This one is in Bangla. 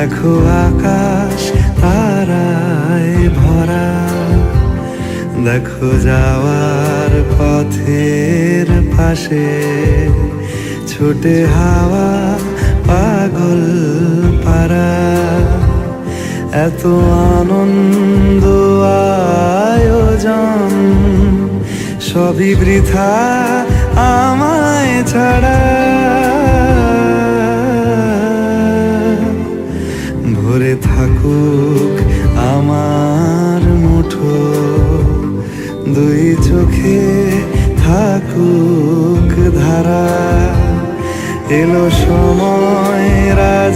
দেখো আকাশ তারায় ভরা, দেখো যাওয়ার পথের পাশে ছোটে হাওয়া পাগল পারা। এত আনন্দ আয়োজন সবই বৃথা আমায় ছাড়া। ভরে থাকুক আমার মুঠো, দুই চোখে থাকুক ধারা। এলো সময় রাজ